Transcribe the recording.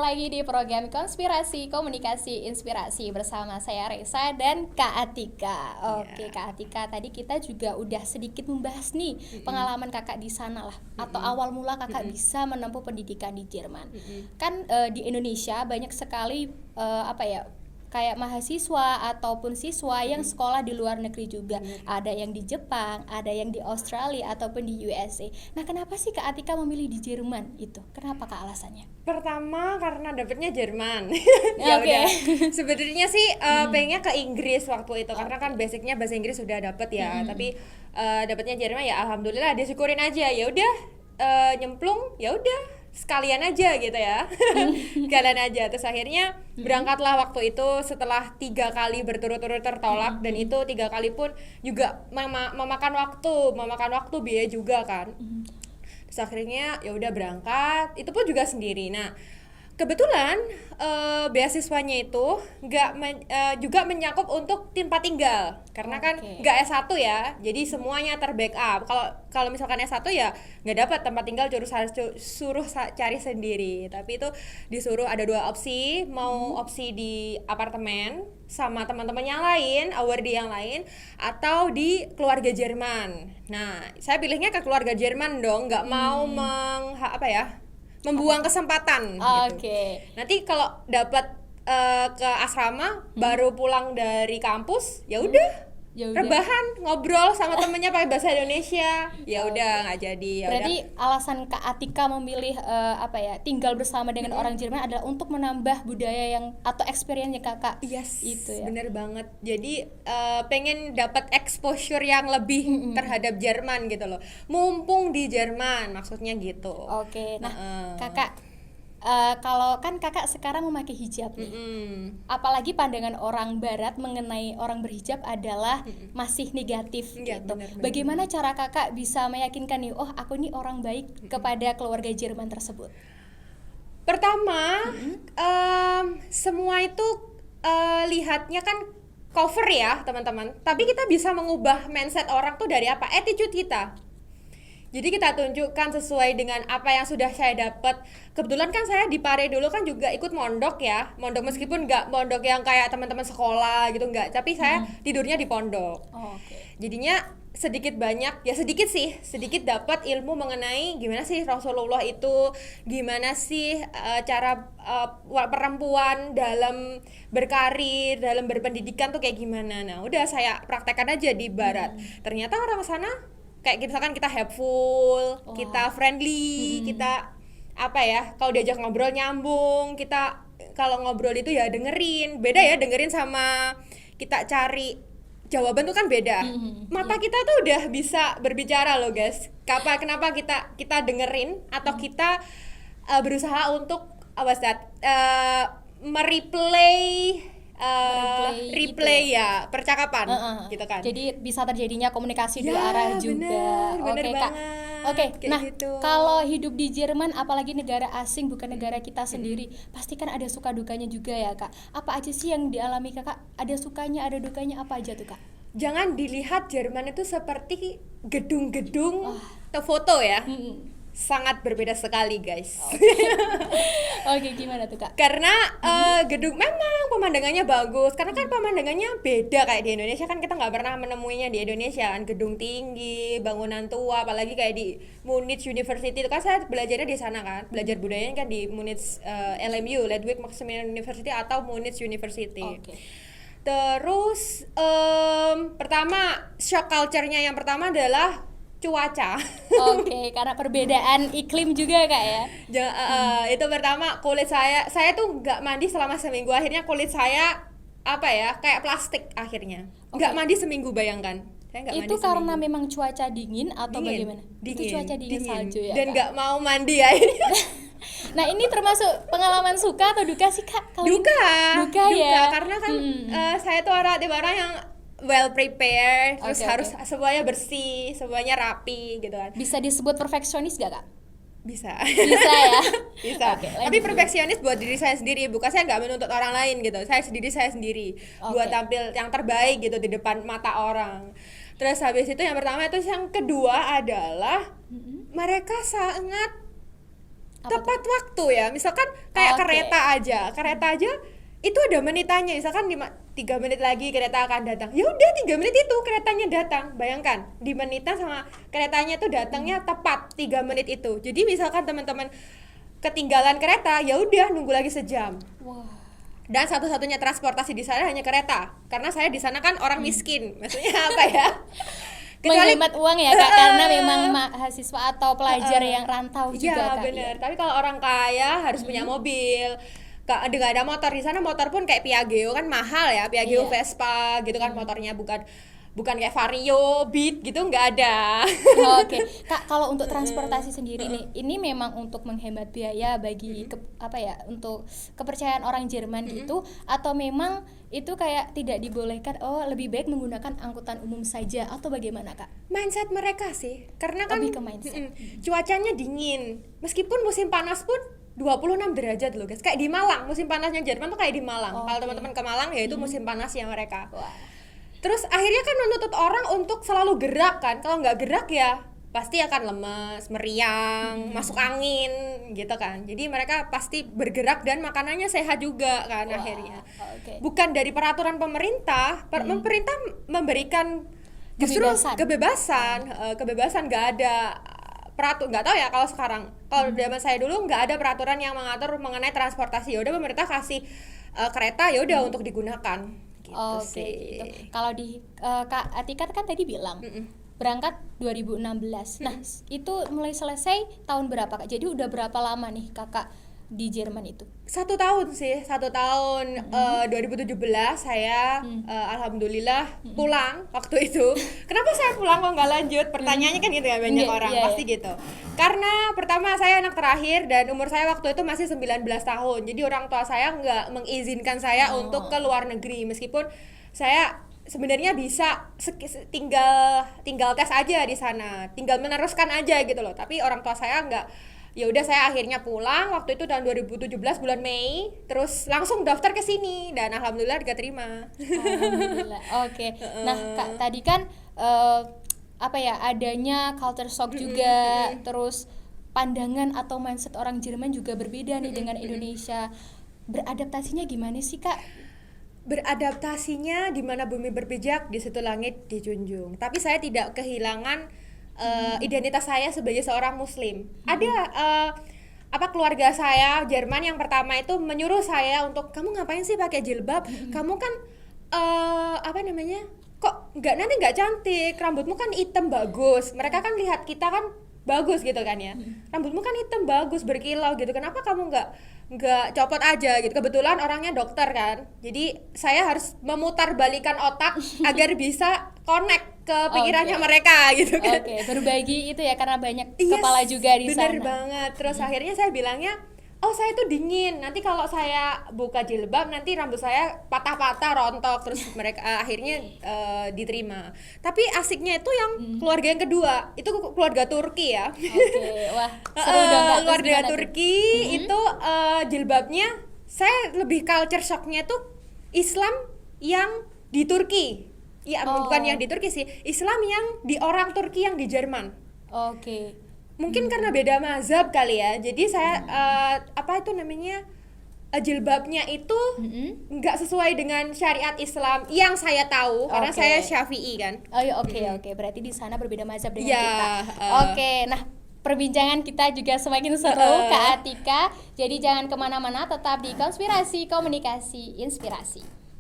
lagi di program Konspirasi Komunikasi Inspirasi bersama saya Reza dan Kak Atika. Oke, Kak Atika, tadi kita juga udah sedikit membahas nih pengalaman kakak di sana lah, atau awal mula kakak bisa menempuh pendidikan di Jerman. Kan di Indonesia banyak sekali kayak mahasiswa ataupun siswa yang sekolah di luar negeri juga. Ada yang di Jepang, ada yang di Australia ataupun di USA. Nah, kenapa sih Kak Atika memilih di Jerman itu? Kenapa Kak alasannya? Pertama karena dapetnya Jerman. Ya, Ya oke. udah. Sebenarnya sih pengennya ke Inggris waktu itu karena kan basicnya bahasa Inggris sudah dapet ya. Tapi dapetnya Jerman ya alhamdulillah, disyukurin aja. Ya udah nyemplung, ya udah sekalian aja gitu ya. Sekalian aja. Terus akhirnya berangkatlah waktu itu setelah 3 kali berturut-turut tertolak, dan itu 3 kali pun juga memakan waktu biaya juga kan. Terus akhirnya ya udah berangkat, itu pun juga sendiri. Nah, kebetulan beasiswanya itu juga menyangkut untuk tempat tinggal, karena kan nggak S1 ya, jadi semuanya terbackup. Kalau misalkan S1 ya nggak dapat tempat tinggal, harus suruh cari sendiri. Tapi itu disuruh ada 2 opsi, mau opsi di apartemen sama teman-teman yang lain, awardee yang lain, atau di keluarga Jerman. Nah, saya pilihnya ke keluarga Jerman dong, nggak mau membuang kesempatan gitu. Nanti kalau dapat ke asrama baru pulang dari kampus, ya udah rebahan ngobrol sama temennya pakai bahasa Indonesia, ya udah nggak jadi. Berarti alasan Kak Atika memilih tinggal bersama dengan orang Jerman adalah untuk menambah budaya yang atau experience kakak. Yes, itu ya. bener banget. Jadi pengen dapat exposure yang lebih terhadap Jerman gitu loh. Mumpung di Jerman, maksudnya gitu. Oke, nah kakak, kalau kan kakak sekarang memakai hijab nih, apalagi pandangan orang Barat mengenai orang berhijab adalah masih negatif Ya, gitu. bener. Bagaimana cara kakak bisa meyakinkan nih, oh aku nih orang baik kepada keluarga Jerman tersebut? Pertama, semua itu lihatnya kan cover ya teman-teman. Tapi kita bisa mengubah mindset orang tuh dari apa? Attitude kita. Jadi kita tunjukkan sesuai dengan apa yang sudah saya dapat. Kebetulan kan saya di Pare dulu kan juga ikut mondok ya. Mondok meskipun nggak mondok yang kayak teman-teman sekolah gitu, nggak. Tapi saya tidurnya di pondok. Jadinya sedikit dapat ilmu mengenai gimana sih Rasulullah itu, gimana sih cara perempuan dalam berkarir, dalam berpendidikan tuh kayak gimana. Nah, udah saya praktekkan aja di Barat. Ternyata orang sana kayak misalkan kita helpful, kita friendly, kita kalau diajak ngobrol nyambung, kita kalau ngobrol itu ya dengerin. Beda ya dengerin sama kita cari jawaban tuh kan beda. Mata kita tuh udah bisa berbicara loh guys. Kenapa kita dengerin atau kita berusaha untuk replay ya percakapan gitu kan. Jadi bisa terjadinya komunikasi dua arah juga. Bener Kak. banget. Nah gitu. kalau hidup di Jerman, apalagi negara asing bukan negara kita sendiri, pasti kan ada suka dukanya juga ya Kak. Apa aja sih yang dialami Kakak? Ada sukanya, ada dukanya, apa aja tuh Kak? Jangan dilihat Jerman itu seperti gedung-gedung atau foto ya. Sangat berbeda sekali guys. Oke, gimana tuh Kak? Karena gedung memang pemandangannya bagus, karena kan pemandangannya beda kayak di Indonesia kan, kita nggak pernah menemuinya di Indonesia kan, gedung tinggi, bangunan tua, apalagi kayak di Munich University itu kan saya belajarnya di sana kan, belajar budayanya kan di Munich LMU, Ludwig Maximilian University atau Munich University. Terus pertama shock culture-nya yang pertama adalah cuaca. Karena perbedaan iklim juga Kak ya. Itu pertama, kulit saya tuh nggak mandi selama seminggu. Akhirnya kulit saya kayak plastik akhirnya. Nggak mandi seminggu, bayangkan. Saya nggak mandi Itu karena seminggu. memang cuaca dingin atau bagaimana? Itu cuaca dingin salju ya dan Kak? nggak mau mandi akhirnya. Nah ini termasuk pengalaman suka atau duka sih Kak? Duka ya. karena kan saya tuh tipe orang yang well prepared, terus harus semuanya bersih, semuanya rapi gitu kan. Bisa disebut perfeksionis gak Kak? Bisa ya. Bisa. Tapi perfeksionis buat diri saya sendiri, bukan saya nggak menuntut orang lain gitu. Saya sendiri buat tampil yang terbaik gitu di depan mata orang. Terus habis itu yang pertama, itu yang kedua adalah mereka sangat Apa tepat waktu ya. Misalkan kayak Oke. kereta aja itu ada menitannya. Misalkan 3 menit lagi kereta akan datang. Ya udah 3 menit itu keretanya datang. Bayangkan di menitan sama keretanya itu datangnya tepat 3 menit itu. Jadi misalkan teman-teman ketinggalan kereta, ya udah nunggu lagi sejam. Wah. Dan satu-satunya transportasi di sana hanya kereta. Karena saya di sana kan orang miskin. Maksudnya apa ya? Menghemat uang ya Kak, karena memang mahasiswa atau pelajar yang rantau juga Iya Kak. benar. Tapi kalau orang kaya harus punya mobil. Nggak ada motor di sana, motor pun kayak Piaggio kan mahal ya, Piaggio Iya. Vespa gitu kan motornya, bukan kayak Vario, Beat gitu, nggak ada. Oke, Kak, kalau untuk transportasi sendiri nih, ini memang untuk menghemat biaya bagi untuk kepercayaan orang Jerman gitu, atau memang itu kayak tidak dibolehkan? Oh, lebih baik menggunakan angkutan umum saja atau bagaimana, Kak? Mindset mereka sih, karena kan Lebih ke mindset. cuacanya dingin, meskipun musim panas pun 26 derajat loh guys, kayak di Malang. Musim panasnya Jerman tuh kayak di Malang. Kalau Oke. teman-teman ke Malang ya itu musim panasnya mereka. Wah. Terus akhirnya kan menuntut orang untuk selalu gerak kan. Kalau nggak gerak ya pasti akan lemes, meriang, masuk angin gitu kan. Jadi mereka pasti bergerak dan makanannya sehat juga kan Wah, akhirnya. oke. Bukan dari peraturan pemerintah, pemerintah memberikan justru kebebasan nggak ada nggak tahu ya kalau sekarang. Kalau zaman saya dulu nggak ada peraturan yang mengatur mengenai transportasi. Ya udah pemerintah kasih kereta ya udah untuk digunakan. Gitu Oke, sih. gitu. Kalau di Kak Atika kan tadi bilang berangkat 2016. Nah, itu mulai selesai tahun berapa Kak? Jadi udah berapa lama nih Kakak di Jerman itu? 1 tahun sih, 1 tahun 2017 saya alhamdulillah pulang waktu itu. Kenapa saya pulang kok nggak lanjut? Pertanyaannya kan gitu ya banyak Iya, orang iya, pasti gitu. Karena pertama saya anak terakhir dan umur saya waktu itu masih 19 tahun. Jadi orang tua saya nggak mengizinkan saya untuk ke luar negeri meskipun saya sebenarnya bisa tinggal tes aja di sana, tinggal meneruskan aja gitu loh. Tapi orang tua saya nggak. Ya udah saya akhirnya pulang waktu itu tahun 2017 bulan Mei, terus langsung daftar ke sini dan alhamdulillah diterima. Alhamdulillah. Oke. Nah, Kak, tadi kan adanya culture shock juga, terus pandangan atau mindset orang Jerman juga berbeda nih dengan Indonesia. Beradaptasinya gimana sih, Kak? Beradaptasinya di mana bumi berpijak, di situ langit dijunjung. Tapi saya tidak kehilangan identitas saya sebagai seorang muslim. Ada keluarga saya Jerman yang pertama itu menyuruh saya untuk kamu ngapain sih pakai jilbab? Kamu kan kok nanti nggak cantik, rambutmu kan hitam bagus. Mereka kan lihat kita kan bagus gitu kan ya, rambutmu kan hitam bagus berkilau gitu, kenapa kamu nggak copot aja gitu. Kebetulan orangnya dokter kan, jadi saya harus memutar balikan otak agar bisa connect ke pikirannya mereka gitu kan. Oke, berbagi itu ya karena banyak kepala juga di sana. Bener banget. Terus akhirnya saya bilangnya, oh saya tuh dingin, nanti kalau saya buka jilbab nanti rambut saya patah-patah rontok. Terus mereka akhirnya diterima. Tapi asiknya itu yang keluarga yang kedua, itu keluarga Turki ya. Oke, wah seru dong Kak. Keluarga Turki itu jilbabnya, saya lebih culture shocknya tuh Islam yang di Turki. Ya bukan yang di Turki sih, Islam yang di orang Turki yang di Jerman. Oke. Mungkin karena beda mazhab kali ya. Jadi saya jilbabnya itu nggak sesuai dengan syariat Islam yang saya tahu karena saya Syafi'i kan. Oh iya, oke. Berarti di sana berbeda mazhab dengan Ya, kita. Oke, nah perbincangan kita juga semakin seru Kak Atika. Jadi jangan kemana-mana, tetap di Konspirasi Komunikasi Inspirasi.